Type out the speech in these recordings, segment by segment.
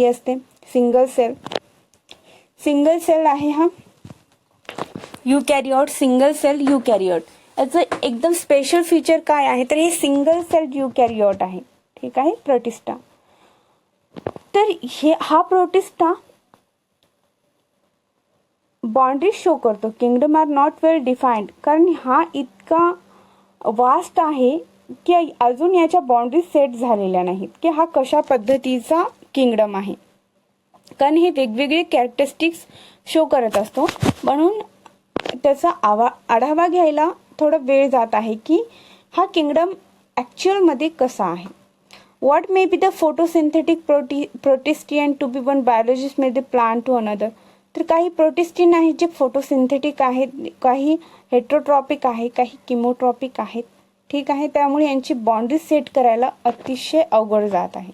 असते single sale आहे हा युकॅरियोट, सिंगल सेल युकॅरियोट. याचं एकदम स्पेशल फीचर काय आहे तर हे सिंगल सेल युकॅरियोट आहे. ठीक आहे, प्रोटिस्टा. तर हा प्रोटिस्टा बाउंड्री शो करतो. Kingdom are not well defined, कारण हा इतका वास्ट आहे की अजून याच्या बाउंड्री सेट झालेल्या नाहीत की हा कशा पद्धतीचा किंगडम आहे, कारण हे वेगवेगळे कॅरेक्टरिस्टिक्स शो करत असतो. म्हणून त्याचा आढावा घ्यायला थोडा वेळ जात आहे की हा किंगडम ॲक्च्युअलमध्ये कसा आहे. What may be the photosynthetic protistan to be one biologist may the plant to another. तर काही प्रोटिस्टियन आहेत जे फोटोसिंथेटिक आहेत, काही हेट्रोट्रॉपिक आहे, काही किमोट्रॉपिक आहेत. ठीक आहे, त्यामुळे यांची बाउंड्री सेट करायला अतिशय अवघड जात आहे.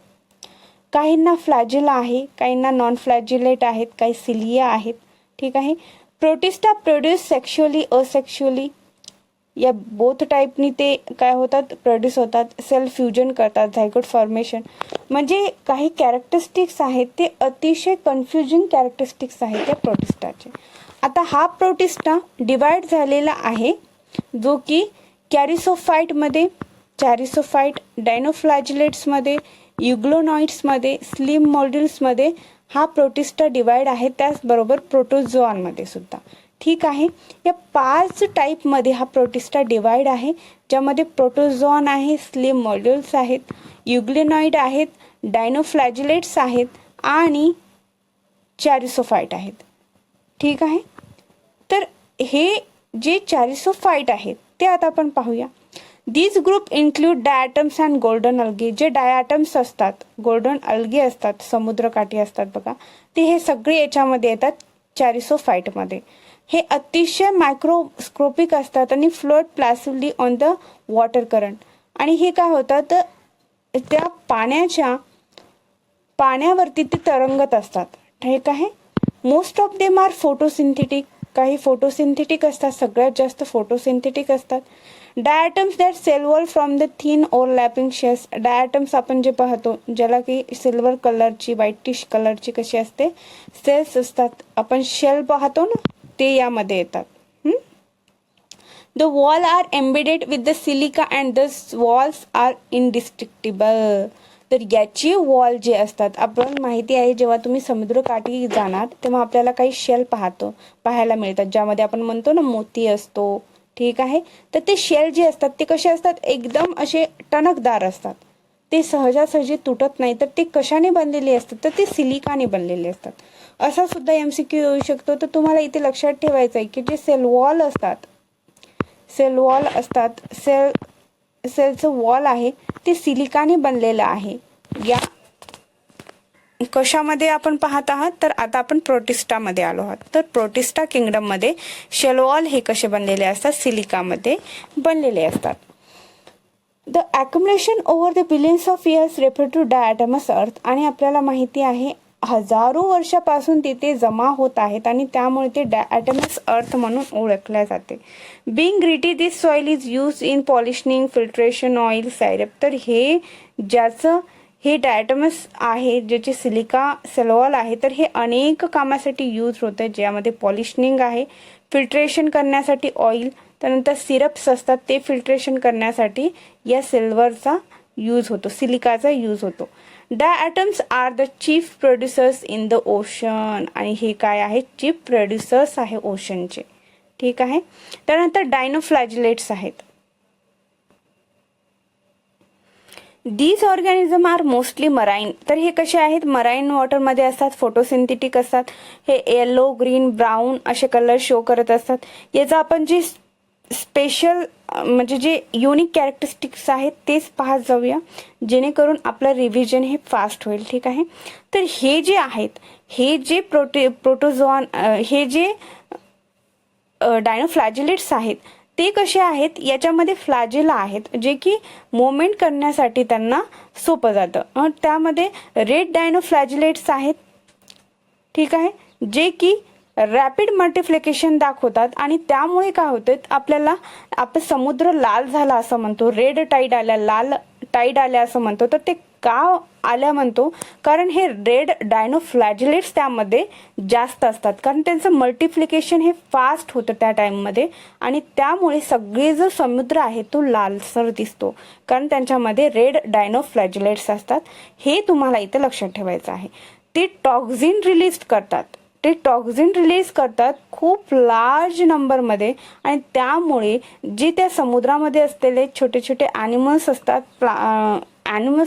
काहींना फ्लॅजिला आहे, काहींना नॉन फ्लॅजिलेट आहेत, काही सिलिया आहेत. ठीक आहे. प्रोटिस्टा प्रोड्यूस सेक्शुअली असेक्शुअली, या बोथ टाईपनी ते काय होतात, प्रोड्यूस होतात. सेल फ्युजन करतात, झायगोट फॉर्मेशन. म्हणजे काही कॅरेक्टरिस्टिक्स आहेत ते अतिशय कन्फ्युजिंग कॅरेक्टरिस्टिक्स आहेत त्या प्रोटिस्टाचे. आता हा प्रोटिस्टा डिवाइड झालेला आहे जो की कॅरिसोफाइटमध्ये, चॅरिसोफाइट, डायनोफ्लॅजिलेट्समध्ये, युग्लोनॉइड्समध्ये, स्लिम मॉड्युल्समध्ये हा प्रोटिस्टा डिवाइड आहे. त्याचबरोबर प्रोटोझोआंमध्ये सुद्धा. ठीक आहे, या 5 टाईपमध्ये हा प्रोटिस्टा डिवाइड आहे, ज्यामध्ये प्रोटोझोआन आहे, स्लिम मॉड्युल्स आहेत, युग्लोनॉइड आहेत, डायनोफ्लॅजिलेट्स आहेत आणि चॅरिसोफाइट आहेत. ठीक आहे, तर हे जे चॅरिसोफाइट आहेत ते आता आपण पाहूया. This group include diatoms and golden algae. जे डायटम्स असतात, गोल्डन अल्गे असतात, समुद्रकाठी असतात बघा, ते हे सगळे याच्यामध्ये येतात चॅरिसोफाइटमध्ये. हे अतिशय मायक्रोस्कोपिक असतात आणि float passively on the water current. आणि हे काय होतात, त्या पाण्यावरती ते तरंगत असतात. ठीक आहे. Most of them are photosynthetic. काही फोटोसिंथेटिक असतात, सगळ्यात जास्त फोटोसिंथेटिक असतात. Diatoms that cell wall from the thin overlapping shells. Diatoms आपण जे पाहतो, ज्याला की सिल्वर कलरची, व्हाईटिश कलरची कशी असते सेल्स असतात, आपण शेल पाहतो ना, ते यामध्ये येतात. The wall are embedded with the silica and the walls are indestructible. तर याची वॉल जे असतात, आपण माहिती आहे जेव्हा तुम्ही समुद्रकाठी जाणार तेव्हा आपल्याला काही शेल पाहायला मिळतात, ज्यामध्ये आपण म्हणतो ना मोती असतो. ठीक आहे, तर ते शेल जे असतात ते कसे असतात, एकदम असे टणकदार असतात. ते सहजासहजी तुटत नाही. तर ते कशाने बनलेले असतात, तर ते सिलिकाने बनलेले असतात. असा सुद्धा MCQ येऊ शकतो. तर तुम्हाला इथे लक्षात ठेवायचं आहे की जे सेल वॉल असतात, सेलचं वॉल आहे ते सिलिकाने बनलेलं आहे. या कशामध्ये आपण पाहत आहात, तर आता आपण प्रोटिस्टामध्ये आलो आहात. तर प्रोटिस्टा किंगडममध्ये शेल वॉल हे कसे बनलेले असतात, सिलिकामध्ये बनलेले असतात. The accumulation over the billions of years refer to diatomaceous earth. आणि आपल्याला माहिती आहे हजारो वर्षापासून तिथे जमा होत आहेत आणि त्यामुळे ते डायटमस अर्थ म्हणून ओळखल्या जाते. Being gritty this soil is use in polishing, filtration, oil, syrup. तर हे डायटमस आहे, ज्याचे सिलिका सेलवॉल आहे, तर हे अनेक कामासाठी यूज होतं, ज्यामध्ये पॉलिशनिंग आहे, फिल्ट्रेशन करण्यासाठी ऑइल, त्यानंतर सिरप्स असतात ते फिल्ट्रेशन करण्यासाठी या सिल्वरचा यूज होतो, सिलिकाचा यूज होतो. Diatoms are the chief producers in the ocean. आणि हे काय आहे, चीफ प्रोड्युसर्स आहे ओशनचे. ठीक आहे. त्यानंतर डायनोफ्लॅजिलेट्स आहेत. These organism are mostly marine. तर हे कसे आहेत, मराईन वॉटरमध्ये असतात, फोटोसिंथेटिक असतात. हे येलो, ग्रीन, ब्राऊन असे कलर शो करत असतात. याचा आपण जे स्पेशल म्हणजे जे युनिक कॅरेक्टरिस्टिक्स आहेत तेच पाहत जाऊया, जेणेकरून आपलं रिव्हिजन हे फास्ट होईल. ठीक आहे. तर हे जे आहेत, हे जे प्रोटोझोआन, हे जे डायनोफ्लॅजिलेट्स आहेत ते कसे आहेत, याच्यामध्ये फ्लॅजिला आहेत, जे की मूवमेंट करण्यासाठी त्यांना सोपं जातं. त्यामध्ये रेड डायनोफ्लॅजिलेट्स आहेत. ठीक आहे, जे की रॅपिड मल्टिप्लिकेशन दाखवतात आणि त्यामुळे काय होतं, आपल्याला आपण समुद्र लाल झाला असं म्हणतो, रेड टाईड आल्या, लाल टाईड आल्या असं म्हणतो. तर ते का आल्या म्हणतो, कारण हे रेड डायनोफ्लॅजिलेट्स त्यामध्ये जास्त असतात, कारण त्यांचं मल्टिप्लिकेशन हे फास्ट होतं त्या टाइममध्ये आणि त्यामुळे सगळे जो समुद्र आहे तो लालसर दिसतो, कारण त्यांच्यामध्ये रेड डायनोफ्लॅजिलेट्स असतात. हे तुम्हाला इथे लक्षात ठेवायचं आहे. ते टॉक्झिन रिलीज करतात खूप लार्ज नंबरमध्ये आणि त्यामुळे जे त्या समुद्रामध्ये असलेले छोटे छोटे ॲनिमल्स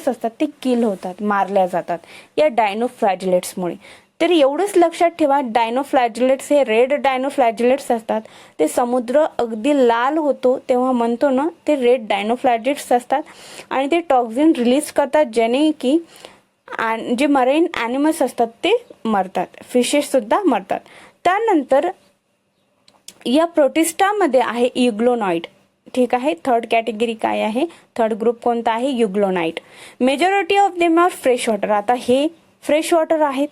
असतात ते किल होतात, मारल्या जातात या डायनोफ्लॅजिलेट्समुळे. तर एवढंच लक्षात ठेवा, डायनोफ्लॅजिलेट्स हे रेड डायनोफ्लॅजिलेट्स असतात. ते समुद्र अगदी लाल होतो तेव्हा म्हणतो ना, ते रेड डायनोफ्लॅजिलेट्स असतात आणि ते टॉक्झिन रिलीज करतात, ज्याने की जे मरीन ॲनिमल्स असतात ते मरतात, फिशेस सुद्धा मरतात. त्यानंतर या प्रोटिस्टामध्ये आहे युग्लोनॉइड. ठीक आहे, थर्ड कॅटेगरी काय आहे, थर्ड ग्रुप कोणता आहे, euglenoid. Majority of them are fresh water. आता हे फ्रेश वॉटर आहेत.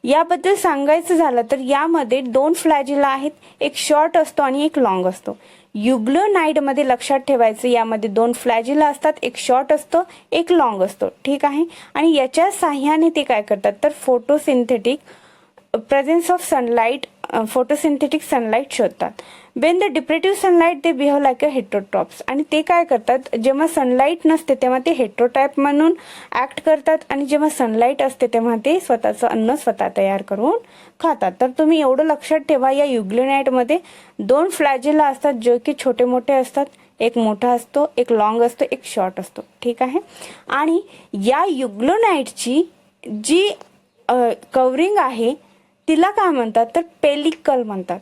याबद्दल सांगायचं झालं तर यामध्ये 2 फ्लॅजिला आहेत, एक शॉर्ट असतो आणि एक लॉंग असतो. युग्लोनाइट मध्ये लक्षात ठेवायचं, यामध्ये 2 फ्लॅजिला असतात, एक शॉर्ट असतो एक लॉंग असतो. ठीक आहे, आणि याच्या साह्याने ते काय करतात तर presence of sunlight, photosynthetic sunlight शोधतात. When the deprived sunlight they behave like a heterotrophs. आणि ते काय करतात, जेव्हा सनलाइट नसते तेव्हा ते हेट्रोटाइप म्हणून ऍक्ट करतात आणि जेव्हा सनलाइट असते तेव्हा ते स्वतःचं अन्न स्वतः तयार करून खातात. तर तुम्ही एवढं लक्षात ठेवा, या युग्लोनाइट मध्ये 2 फ्लॅजिला असतात जे की छोटे मोठे असतात, एक मोठा असतो, एक लॉंग असतो, एक शॉर्ट असतो. ठीक आहे, आणि या युग्लोनाइटची जी कवरिंग आहे तिला काय म्हणतात तर पेलिकल म्हणतात.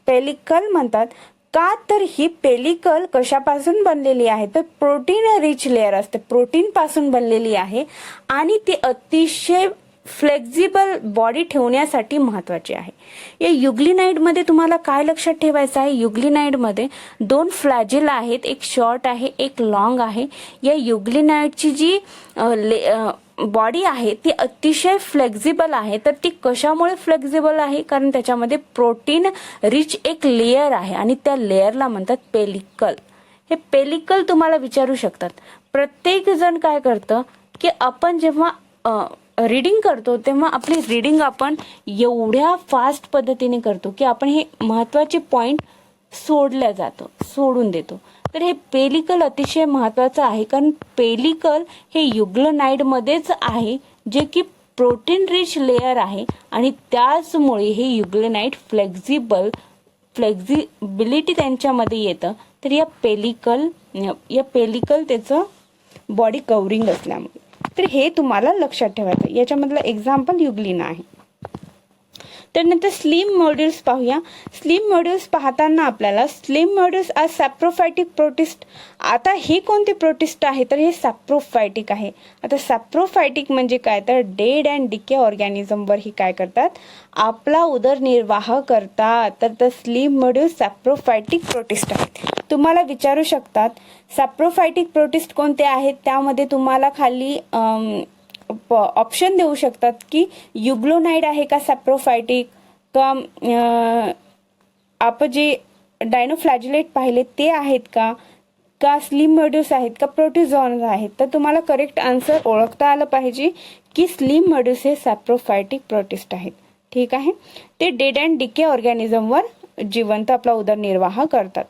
पेलिकल म्हणतात का, तर ही पेलिकल कशापासून बनलेली आहे तर प्रोटीन रिच लेअर असते, प्रोटीन पासून बनलेली आहे आणि ती अतिशय फ्लेक्झिबल बॉडी ठेवण्यासाठी महत्वाची आहे. या युग्लिनाइड मध्ये तुम्हाला काय लक्षात ठेवायचं आहे, युग्लिनाइड मध्ये 2 फ्लॅजिला आहेत, एक शॉर्ट आहे एक लॉंग आहे. या युग्लिनाइडची जी बॉडी आहे ती अतिशय फ्लेक्झिबल आहे. तर ती कशामुळे फ्लेक्झिबल आहे, कारण त्याच्यामध्ये प्रोटीन रिच एक लेयर आहे आणि त्या लेयरला म्हणतात पेलिकल. हे पेलिकल तुम्हाला विचारू शकतात. प्रत्येक जण काय करतं की आपण जेव्हा रीडिंग करतो तेव्हा आपली रीडिंग आपण एवढ्या फास्ट पद्धतीने करतो की आपण हे महत्वाचे पॉइंट सोडून देतो. तर हे पेलिकल अतिशय महत्वाचं आहे, कारण पेलिकल हे युग्लोनाइड मध्येच आहे जे की प्रोटीन रिच लेयर आहे आणि त्याचमुळे हे युग्लोनाइड फ्लेक्झिबिलिटी त्यांच्यामध्ये येतं. तर या पेलिकल त्याचं बॉडी कव्हरिंग असल्यामुळे. तर हे तुम्हाला लक्षात ठेवायचं. याच्यामधलं एक्झाम्पल युग्लिना आहे. तर नंतर स्लिम मॉड्यूल्स पाहूया. स्लिम मॉड्यूल्स पाहताना आपल्याला स्लिम मॉड्यूल्स आर सॅप्रोफायटिक प्रोटिस्ट. आता हे कोणते प्रोटिस्ट आहे तर हे सॅप्रोफायटिक आहे. आता सॅप्रोफायटिक म्हणजे काय तर डेड अँड डिके ऑर्गॅनिझमवर ही काय करतात, आपला उदरनिर्वाह करतात. तर स्लिम मॉड्यूल्स सॅप्रोफायटिक प्रोटिस्ट आहेत. तुम्हाला विचारू शकतात सॅप्रोफायटिक प्रोटिस्ट कोणते आहेत, त्यामध्ये तुम्हाला खाली ऑप्शन देऊ शकतात की युग्लोनाइड आहे का सॅप्रोफायटिक, का आपण जे डायनोफ्लॅजिलेट पाहिले ते आहेत का स्लिम मॉड्यूल्स आहेत का प्रोटिझोन्स आहेत. तर तुम्हाला करेक्ट आन्सर ओळखता आलं पाहिजे की स्लिम मॉड्यूल्स हे सॅप्रोफायटिक प्रोटिस्ट आहेत. ठीक आहे, ते डेड अँड डिके ऑर्गॅनिझमवर जिवंत आपला उदरनिर्वाह करतात.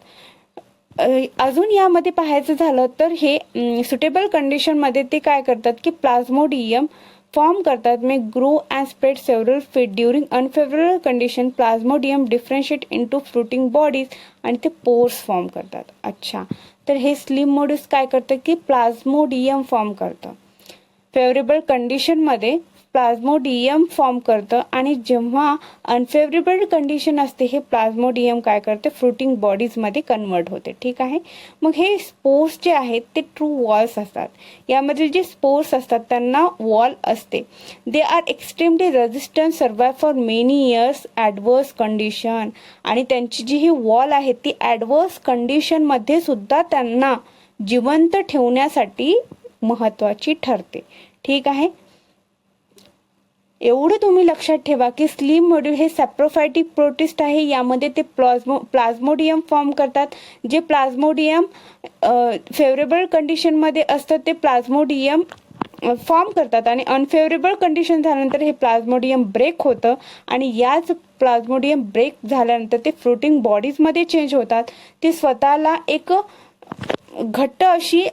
अजून यामध्ये पाहायचं झालं तर हे सुटेबल कंडिशनमध्ये ते काय करतात की प्लाझ्मोडियम फॉर्म करतात. May grow and spread several feet during unfavourable condition. Plasmodium differentiate into fruiting bodies आणि ते पोर्स फॉर्म करतात. अच्छा, तर हे स्लिम मॉड्यूल्स काय करतं की प्लाझ्मोडियम फॉर्म करतं. फेवरेबल कंडिशनमध्ये प्लाझ्मोडियम फॉर्म करतं आणि जेव्हा अनफेवरेबल कंडिशन असते हे प्लाझ्मोडियम काय करते फ्रुटिंग बॉडीजमध्ये कन्वर्ट होते. ठीक आहे, मग हे स्पोर्स जे आहेत ते ट्रू वॉल्स असतात. यामध्ये जे स्पोर्स असतात त्यांना वॉल असते. They are extremely resistant, survive for many years adverse condition. आणि त्यांची जी ही वॉल आहे ती ॲडवर्स कंडिशनमध्ये सुद्धा त्यांना जिवंत ठेवण्यासाठी महत्त्वाची ठरते. ठीक आहे, एवढं तुम्ही लक्षात ठेवा की स्लिम मॉड्यूल हे सॅप्रोफायटिक प्रोटिस्ट आहे. यामध्ये ते प्लाझ्मोडियम फॉर्म करतात. जे प्लाझ्मोडियम फेवरेबल कंडिशनमध्ये असतं ते प्लाझ्मोडियम फॉर्म करतात आणि अनफेवरेबल कंडिशन झाल्यानंतर हे प्लाझ्मोडियम ब्रेक होतं आणि याच प्लाझ्मोडियम ब्रेक झाल्यानंतर ते फ्रुटिंग बॉडीजमध्ये चेंज होतात. ते स्वतःला एक घट्ट अशी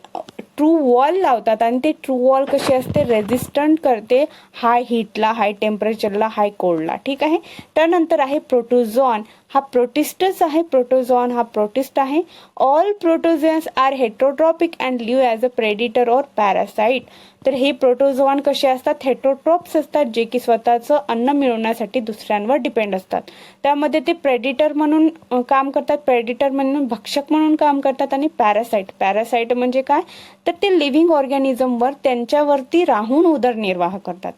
ट्रू वॉल लावतात आणि ते ट्रू वॉल कशी असते, रेजिस्टंट करते हाय हीटला, हाय टेम्परेचरला, हाय कोल्डला. ठीक आहे. त्यानंतर आहे प्रोटोझोआन. हा प्रोटिस्टच आहे. प्रोटोझोआन हा प्रोटिस्ट आहे. All protozoans are heterotrophic and live as a predator or parasite. तर हे प्रोटोझोआन कसे असतात, हेट्रोट्रॉप्स असतात, जे की स्वतःचं अन्न मिळवण्यासाठी दुसऱ्यांवर डिपेंड असतात. त्यामध्ये ते प्रेडिटर म्हणून काम करतात, प्रेडिटर म्हणून भक्षक म्हणून काम करतात. आणि पॅरासाइट, पॅरासाइट म्हणजे काय, तर ते लिव्हिंग ऑर्गॅनिझमवर त्यांच्यावरती राहून उदरनिर्वाह करतात,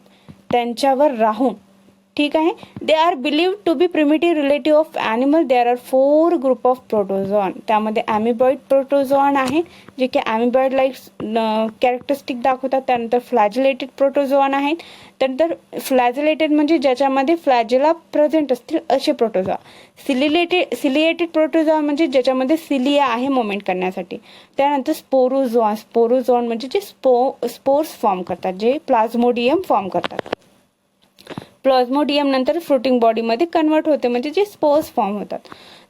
त्यांच्यावर राहून. ठीक आहे. They are believed to be primitive relative of animal. There are 4 group of protozoan. त्यामध्ये ॲमिबॉइड प्रोटोझोआन आहे, जे की ॲमिबॉइड लाईक कॅरेक्टरिस्टिक दाखवतात. त्यानंतर फ्लॅजिलेटेड प्रोटोझोआन आहेत. त्यानंतर फ्लॅजिलेटेड म्हणजे ज्याच्यामध्ये फ्लॅजिला प्रेझेंट असतील असे प्रोटोझोआ. सिलिएटेड प्रोटोझोआ म्हणजे ज्याच्यामध्ये सिलिया आहे मोमेंट करण्यासाठी. त्यानंतर स्पोरोझोआ. स्पोरोझोआन म्हणजे जे स्पोर्स फॉर्म करतात, जे प्लाझ्मोडियम फॉर्म करतात. प्लाझ्मोडियम नंतर फ्रुटिंग बॉडीमध्ये कन्वर्ट होते, म्हणजे जे स्पोर्स फॉर्म होतात.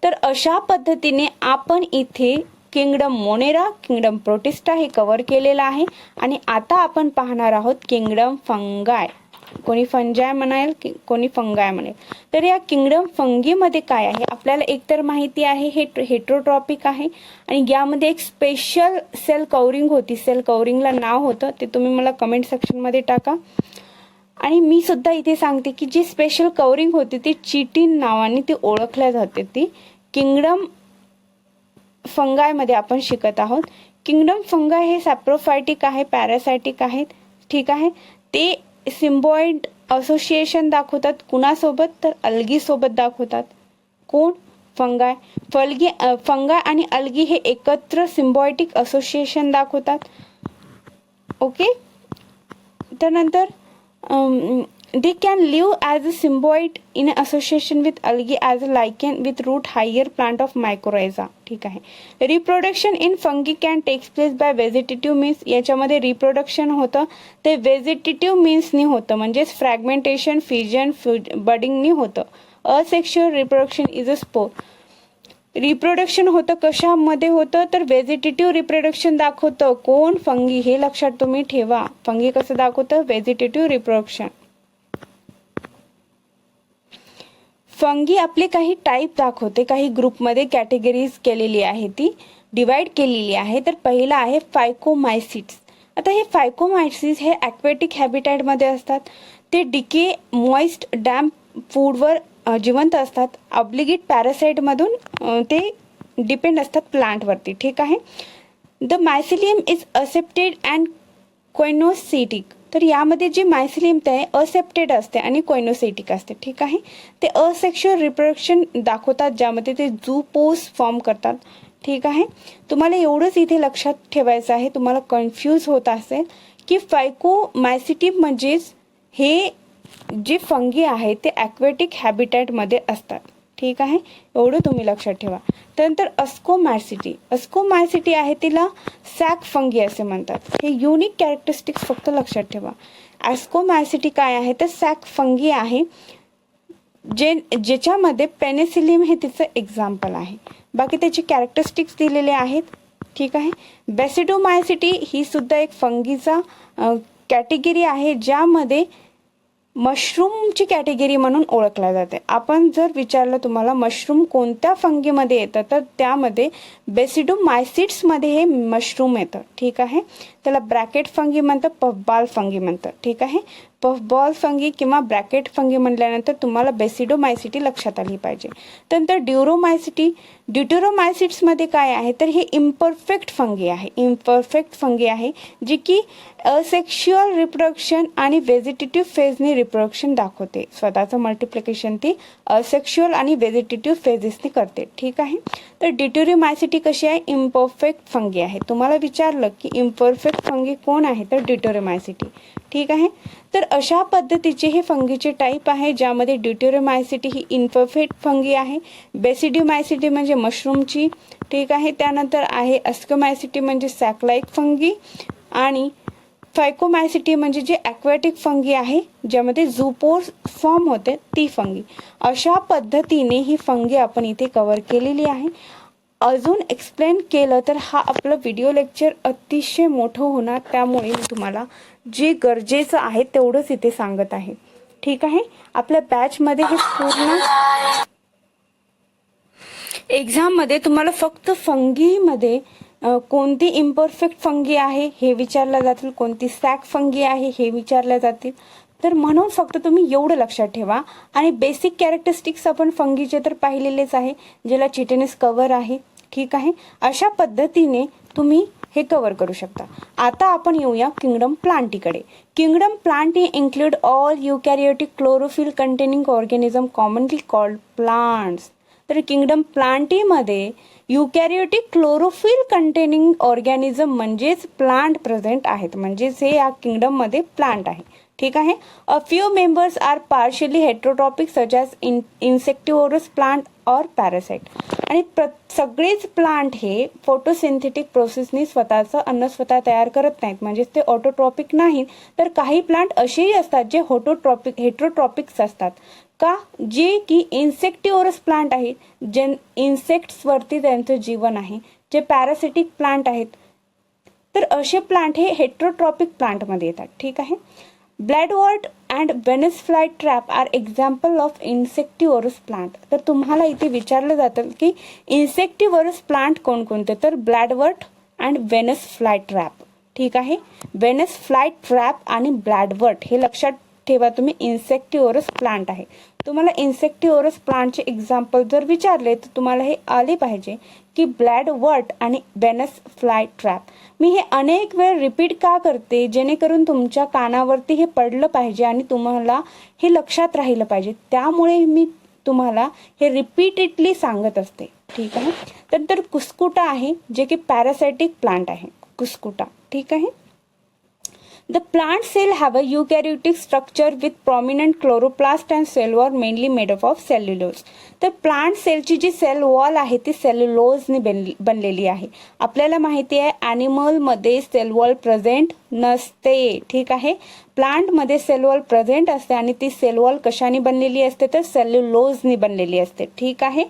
तर अशा पद्धतीने आपण इथे किंगडम मोनेरा, किंगडम प्रोटिस्टा हे कव्हर केलेलं आहे. आणि आता आपण पाहणार आहोत किंगडम फंगाय. कोणी फंजाय म्हणाल, कोणी फंगाय म्हणेल. तर या किंगडम फंगीमध्ये काय आहे, आपल्याला एकतर माहिती आहे हे हेट्रोट्रॉपिक आहे आणि यामध्ये एक स्पेशल सेल कवरिंग होती. सेल कवरिंगला नाव होतं, ते तुम्ही मला कमेंट सेक्शनमध्ये टाका. आणि मी सुद्धा इथे सांगते की जी स्पेशल कवरिंग होती ती चिटिन नावाने ती ओळखल्या जाते. ती किंगडम फंगायमध्ये आपण शिकत आहोत. किंगडम फंगाय हे सॅप्रोफायटिक आहे, पॅरासायटिक आहेत. ठीक आहे. ते सिम्बॉइड असोसिएशन दाखवतात. कुणासोबत, तर अल्गी सोबत दाखवतात. कोण, फंगाय. फंगाय आणि अल्गी हे एकत्र सिम्बॉयटिक असोसिएशन दाखवतात. ओके. त्यानंतर they can live as a symbiote in association with algae as a lichen with root higher plant of mycorrhiza. ठीक आहे. Reproduction in fungi can takes place by vegetative means. याच्यामध्ये reproduction होतं ते vegetative मीन्सनी होतं, म्हणजेच fragmentation, fission, बडिंगनी होतं. Asexual reproduction is a spore. Reproduction होतं कशामध्ये होतं, तर व्हेजिटेटिव्ह रिप्रोडक्शन दाखवतं. कोण, फंगी. हे लक्षात तुम्ही ठेवा. फंगी कसं दाखवतं, व्हेजिटेटिव्ह रिप्रोडक्शन. फंगी आपले काही टाईप दाखवते, काही ग्रुपमध्ये कॅटेगरीज केलेली आहे, ती डिवाइड केलेली आहे. तर पहिला आहे फायकोमायसिट्स. आता हे फायकोमायसिट्स हे ॲक्वेटिक हॅबिटॅटमध्ये असतात. ते डिके, मॉइस्ट, डॅम्प फूडवर जिवंत असतात. ऑब्लिगेट पॅरासाइटमधून ते डिपेंड असतात प्लांटवरती. ठीक आहे. The mycelium is aseptate and coenocytic. तर यामध्ये जे मायसिलियम ते असेप्टेड असते आणि कोयनोसिटिक असते. ठीक आहे. ते असेक्शुअल रिप्रोडक्शन दाखवतात, ज्यामध्ये ते झूपोस फॉर्म करतात. ठीक आहे. तुम्हाला एवढंच इथे लक्षात ठेवायचं आहे. तुम्हाला कन्फ्यूज होत असेल की फायकोमायसिटिम म्हणजेच हे जे फंगी आहे ते ॲक्वेटिक हॅबिटॅटमध्ये असतात. ठीक आहे. एवढं तुम्ही लक्षात ठेवा. त्यानंतर अस्कोमायसिटी. अस्कोमायसिटी आहे तिला सॅक फंगी असे म्हणतात. हे युनिक कॅरेक्टरिस्टिक्स फक्त लक्षात ठेवा. अस्कोमायसिटी काय आहे, तर सॅक फंगी आहे, ज्याच्यामध्ये पेनिसिलियम हे तिचं एक्झाम्पल आहे. बाकी त्याचे कॅरेक्टरिस्टिक्स दिलेले आहेत. ठीक आहे. बेसिडोमायसिटी ही सुद्धा एक फंगीचा कॅटेगरी आहे, ज्यामध्ये मशरूमची कॅटेगरी म्हणून ओळखला जाते. आपण जर विचारलं तुम्हाला मशरूम कोणत्या फंगीमध्ये येतं, तर त्यामध्ये बेसिडोमायसिट्समध्ये हे मशरूम येतं. ठीक आहे. त्याला ब्रॅकेट फंगी म्हणतं, पफबॉल फंगी म्हणतं. ठीक आहे. पफबॉल फंगी किंवा ब्रॅकेट फंगी म्हटल्यानंतर तुम्हाला बेसिडोमायसिटी लक्षात आली पाहिजे. त्यानंतर ड्युरोमायसिटी. ड्युटेरोमायसिट्समध्ये काय आहे, तर हे इम्परफेक्ट फंगी आहे. इम्परफेक्ट फंगी आहे जी की असेक्शुअल रिप्रोडक्शन आणि व्हेजिटेटिव्ह फेजने रिप्रोडक्शन दाखवते. स्वतःचं मल्टिप्लिकेशन ती असेक्शुअल आणि व्हेजिटेटिव्ह फेजेसने करते. ठीक आहे. तर ड्युटेरोमायसिटी कशी आहे, इम्परफेक्ट फंगी आहे. तुम्हाला विचारलं की इम्परफेक्ट फंगी कोण आहे, तर ड्युटेरोमायसिटी. ठीक आहे. तर अशा पद्धतीचे हे फंगीचे टाईप आहे, ज्यामध्ये ड्युटेरोमायसिटी ही इम्परफेक्ट फंगी आहे. बेसिडोमायसिटी म्हणजे मशरूमची. ठीक आहे. त्यानंतर आहे अस्कोमायसिटी म्हणजे सॅक लाईक फंगी आणि फायकोमॅसिटी म्हणजे जे ॲक्वॅटिक फंगी आहे ज्यामध्ये झूपोर्स फॉर्म होते ती फंगी. अशा पद्धतीने ही फंगी आपण इथे कव्हर केलेली आहे. अजून एक्सप्लेन केलं तर हा आपलं व्हिडिओ लेक्चर अतिशय मोठं होणार, त्यामुळे मी तुम्हाला जे गरजेचं आहे तेवढंच इथे सांगत आहे. ठीक आहे. आपल्या बॅचमध्ये हे पूर्ण एक्झाममध्ये तुम्हाला फक्त फंगीमध्ये कोणती इम्परफेक्ट फंगी आहे हे विचारलं जातील, कोणती सॅक फंगी आहे हे विचारल्या जातील. तर म्हणून फक्त तुम्ही एवढं लक्षात ठेवा. आणि बेसिक कॅरेक्टरिस्टिक्स आपण फंगीचे तर पाहिलेलेच आहे, ज्याला चिटेनस कव्हर आहे. ठीक आहे. अशा पद्धतीने तुम्ही हे कव्हर करू शकता. आता आपण येऊया किंगडम प्लांटीकडे. Kingdom plantae include all eukaryotic chlorophyll containing organism commonly called plants. तर किंगडम प्लांटीमध्ये युकॅरियोटिक क्लोरोफिल कंटेनिंग ऑर्गॅनिझम म्हणजेच प्लांट प्रेझेंट आहेत, म्हणजेच हे या किंगडममध्ये प्लांट आहे. ठीक आहे. A few members are partially heterotrophic such as insectivorous plant or parasite. आणि सगळेच प्लांट हे फोटोसिंथेटिक प्रोसेसनी स्वतःचं अन्न स्वतः तयार करत नाहीत, म्हणजेच ते ऑटोट्रॉपिक नाहीत. तर काही प्लांट असेही असतात जे हेट्रोट्रॉपिक्स असतात. का? जे की इन्सेक्टिव्होरस प्लांट आहेत, जे इन्सेक्ट्सवरती त्यांचं जीवन आहे, जे पॅरासिटिक प्लांट आहेत. तर असे प्लांट हे हेट्रोट्रॉपिक प्लांटमध्ये येतात. ठीक आहे. Bladderwort and Venus fly trap are example of insectivorous plant. तर तुम्हाला इथे विचारलं जातं की इन्सेक्टिव्होरस प्लांट कोणकोणते, तर ब्लॅडवर्ट अँड व्हेनस फ्लाय ट्रॅप. ठीक आहे. व्हेनस फ्लाय ट्रॅप आणि ब्लॅडवर्ट हे लक्षात ठेवा तुम्ही, इन्सेक्टिव्होरस प्लांट आहे. तुम्हाला इन्सेक्टिव्होरस प्लांटचे एक्झाम्पल जर विचारले तर तुम्हाला हे आले पाहिजे की ब्लॅडवर्ट आणि व्हेनस फ्लाय ट्रॅप. मी हे अनेक वेळ रिपीट का करते, जेणेकरून तुमच्या कानावरती हे पडलं पाहिजे आणि तुम्हाला हे लक्षात राहिलं पाहिजे. त्यामुळे मी तुम्हाला हे रिपीटेडली सांगत असते. ठीक आहे. तर कुस्कुटा आहे जे की पॅरासायटिक प्लांट आहे. कुस्कुटा. ठीक आहे. The plant cell have a eukaryotic structure with prominent chloroplast and cell wall mainly made up of cellulose. तर प्लांट सेलची जी सेल वॉल आहे ती सेल्युलोजने बनलेली आहे. आपल्याला माहिती आहे ॲनिमलमध्ये सेल वॉल प्रेझेंट नसते. ठीक आहे. प्लांटमध्ये सेल वॉल प्रेझेंट असते आणि ती सेल वॉल कशाने बनलेली असते, तर सेल्युलोजने बनलेली असते. ठीक आहे.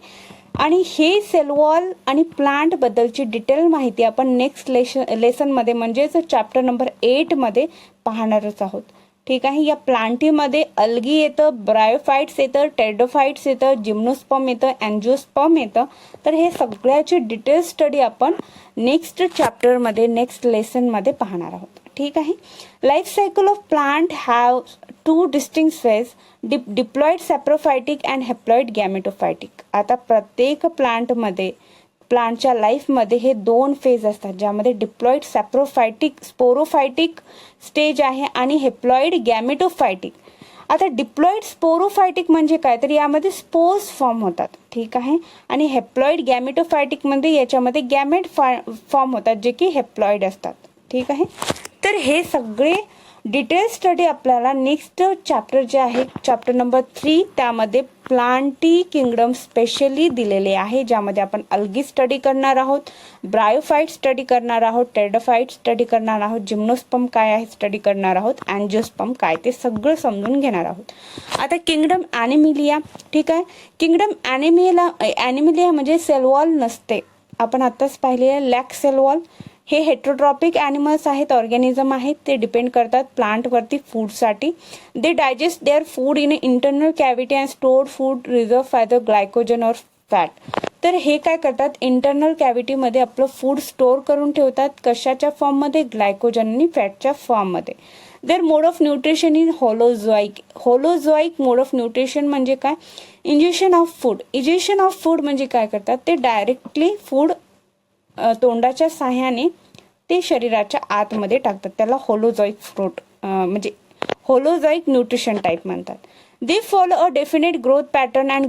आणि हे सेल वॉल आणि प्लांट बद्दलची डिटेल माहिती आपण नेक्स्ट लेसनमध्ये म्हणजेच चॅप्टर नंबर 8 मध्ये पाहणारच आहोत. ठीक आहे. या प्लांटीमध्ये अल्गी येतं, ब्रायोफाइट्स येतं, टेरिडोफाइट्स येतं, जिम्नोस्पर्म येतं, अँजिओस्पर्म येतं. तर हे सगळ्याची डिटेल स्टडी आपण नेक्स्ट चॅप्टरमध्ये नेक्स्ट लेसनमध्ये पाहणार आहोत. ठीक आहे. Life cycle of plant have two distinct phase, diploid saprophytic and haploid gametophytic. आता प्रत्येक प्लांटच्या लाईफमध्ये हे 2 फेज असतात, ज्यामध्ये डिप्लॉइड सॅप्रोफायटिक स्पोरोफायटिक स्टेज आहे आणि हेप्लॉइड गॅमेटोफायटिक. आता डिप्लॉइड स्पोरोफायटिक म्हणजे काय, तर यामध्ये स्पोर्स फॉर्म होतात. ठीक आहे. आणि हेप्लॉइड गॅमेटोफायटिक मध्ये याच्यामध्ये गॅमेट फॉर्म होतात जे की हेप्लॉइड असतात. ठीक आहे. तर हे सगळे डिटेल स्टडी आपल्याला नेक्स्ट चॅप्टर जे आहे चॅप्टर नंबर 3 त्यामध्ये प्लांटी किंगडम स्पेशली दिलेले आहे, ज्यामध्ये आपण अल्गी स्टडी करणार आहोत, ब्रायोफाइट स्टडी करणार आहोत, टेरिडोफाइट स्टडी करणार आहोत, जिम्नोस्पर्म काय आहे स्टडी करणार आहोत, अँजिओस्पर्म काय ते सगळं समजून घेणार आहोत. आता किंगडम ॲनिमिलिया. ठीक आहे. किंगडम ॲनिमिलिया म्हणजे सेल वॉल नसते. आपण आताच पाहिले लॅक सेल वॉल. हे हेट्रोट्रॉपिक ॲनिमल्स आहेत, ऑर्गॅनिझम आहेत, ते डिपेंड करतात प्लांटवरती फूडसाठी. They digest their food in internal cavity and stored food reserve either glycogen or fat. तर हे काय करतात, इंटरनल कॅव्हिटीमध्ये आपलं फूड स्टोअर करून ठेवतात. कशाच्या फॉर्ममध्ये, ग्लायकोजन आणि फॅटच्या फॉर्ममध्ये. There mode of nutrition in holozoic. Holozoic mode of nutrition म्हणजे काय, injection of food. Injection of food म्हणजे काय करतात, ते डायरेक्टली फूड तोंडाच्या साह्याने ते शरीराच्या आतमध्ये टाकतात. त्याला होलोझोइक फ्रूट म्हणजे होलोझोइक न्यूट्रिशन टाईप म्हणतात. They follow a definite growth pattern and